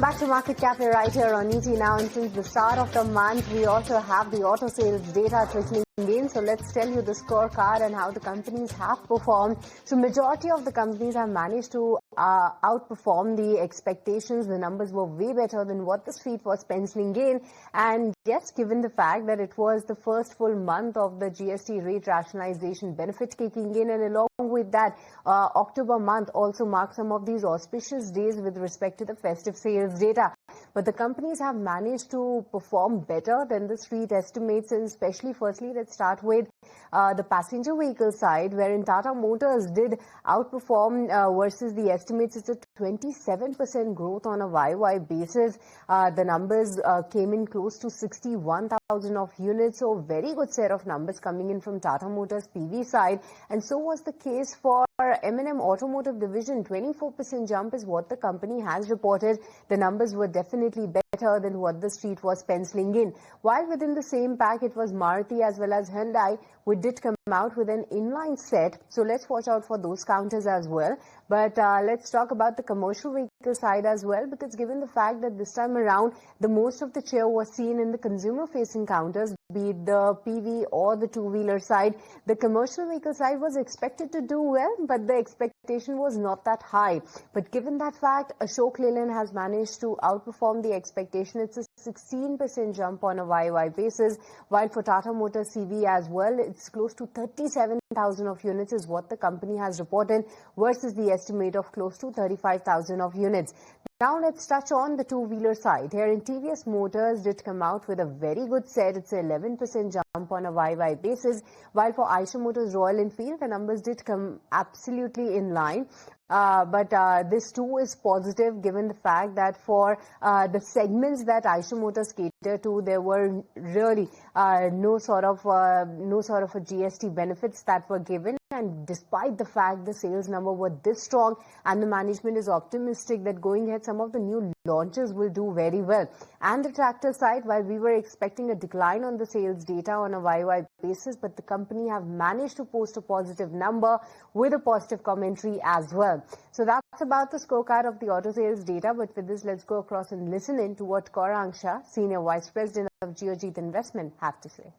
Welcome back to Market Cafe right here on ET Now. And since the start of the month, we also have the auto sales data trickling in. So let's tell you the scorecard and how the companies have performed. So majority of the companies have managed to outperform the expectations. The numbers were way better than what the street was penciling in. And yes, given the fact that it was the first full month of the GST rate rationalization benefit kicking in, and along with that, October month also marks some of these auspicious days with respect to the festive sales data. But the companies have managed to perform better than the street estimates, and especially firstly, let's start with the passenger vehicle side, wherein Tata Motors did outperform versus the estimates. It's a 27% growth on a YY basis. The numbers came in close to 61,000 of units, so very good set of numbers coming in from Tata Motors PV side. And so was the case for M&M Automotive Division. 24% jump is what the company has reported. The numbers were definitely better than what the street was penciling in. While within the same pack, it was Maruti as well as Hyundai, which did come out with an inline set. So let's watch out for those counters as well. But let's talk about the commercial vehicle side as well, because given the fact that this time around, the most of the cheer was seen in the consumer-facing counters, be it the PV or the two-wheeler side. The commercial vehicle side was expected to do well, but the expectation was not that high. But given that fact, Ashok Leyland has managed to outperform the expectation. It's a 16% jump on a YY basis, while for Tata Motors CV as well, it's close to 37,000 of units is what the company has reported versus the estimate of close to 35,000 of units. Now let's touch on the two-wheeler side. Here in TVS Motors did come out with a very good set. It's an 11% jump on a YY basis, while for Eicher Motors Royal Enfield, the numbers did come absolutely in line. But this too is positive given the fact that for the segments that Eicher Motors cater to, there were really no sort of a GST benefits that were given. And despite the fact the sales number were this strong, and the management is optimistic that going ahead, some of the new launches will do very well. And the tractor side, while we were expecting a decline on the sales data on a YY basis, but the company have managed to post a positive number with a positive commentary as well. So that's about the scorecard of the auto sales data. But with this, let's go across and listen in to what Karan, Senior Vice President of Geojeet Investment, have to say.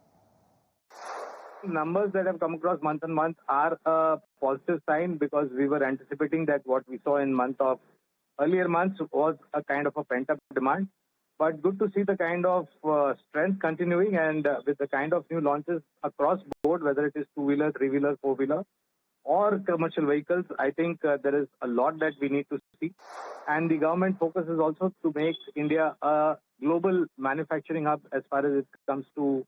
Numbers that have come across month on month are a positive sign, because we were anticipating that what we saw in earlier months was a kind of a pent-up demand. But good to see the kind of strength continuing, and with the kind of new launches across board, whether it is two-wheeler, three-wheeler, four-wheeler or commercial vehicles. I think there is a lot that we need to see. And the government focus is also to make India a global manufacturing hub as far as it comes to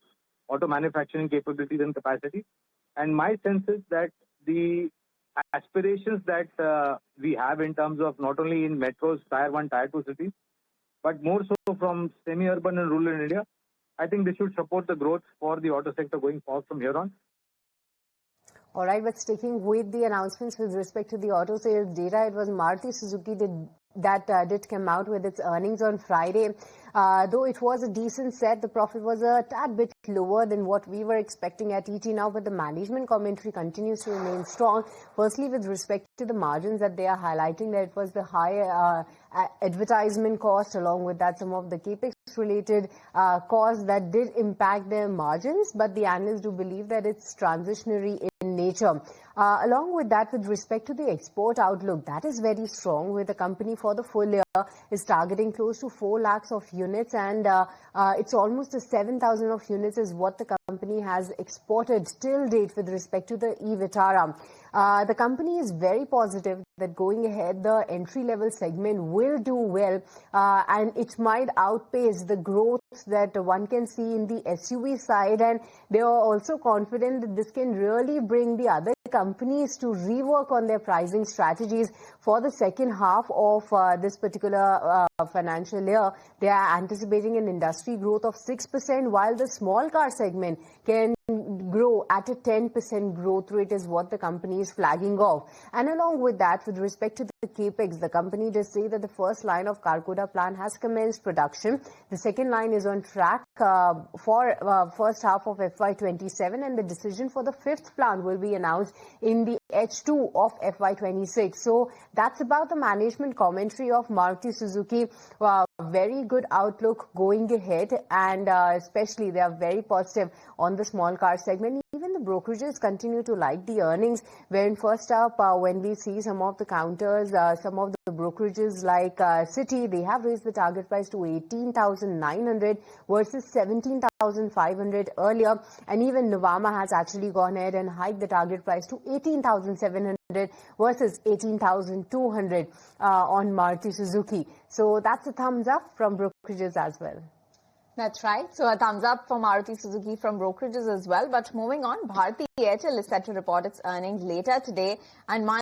auto manufacturing capabilities and capacity. And my sense is that the aspirations that we have in terms of not only in metros, tier 1, tier 2 cities, but more so from semi-urban and rural India, I think this should support the growth for the auto sector going forward from here on. All right, but sticking with the announcements with respect to the auto sales data, it was Maruti Suzuki that did come out with its earnings on Friday. Though it was a decent set, the profit was a tad bit lower than what we were expecting at ET Now, but the management commentary continues to remain strong. Firstly, with respect to the margins that they are highlighting, that it was the high advertisement cost, along with that some of the capex related costs that did impact their margins, but the analysts do believe that it's transitionary in nature. Along with that, with respect to the export outlook, that is very strong, with the company for the full year is targeting close to 4 lakhs of units, and it's almost 7,000 of units is what the company has exported till date with respect to the e-Vitara. The company is very positive that going ahead, the entry-level segment will do well, and it might outpace the growth that one can see in the SUV side. And they are also confident that this can really bring the other companies to rework on their pricing strategies for the second half of this particular financial year. They are anticipating an industry growth of 6%, while the small car segment can grow at a 10% growth rate is what the company is flagging off. And along with that, with respect to the capex, the company does say that the first line of Karkoda plant has commenced production. The second line is on track for first half of FY27, and the decision for the fifth plant will be announced in the H2 of FY26. So that's about the management commentary of Maruti Suzuki. Very good outlook going ahead, and especially they are very positive on the small car segment. Even the brokerages continue to like the earnings. Wherein first up, when we see some of the counters, some of the brokerages like Citi, they have raised the target price to 18,900 versus 17,500 earlier. And even Nuvama has actually gone ahead and hiked the target price to 18,700 versus 18,200 on Maruti Suzuki. So that's a thumbs up from brokerages as well. That's right. So a thumbs up for Maruti Suzuki from brokerages as well. But moving on, Bharti Airtel is set to report its earnings later today, and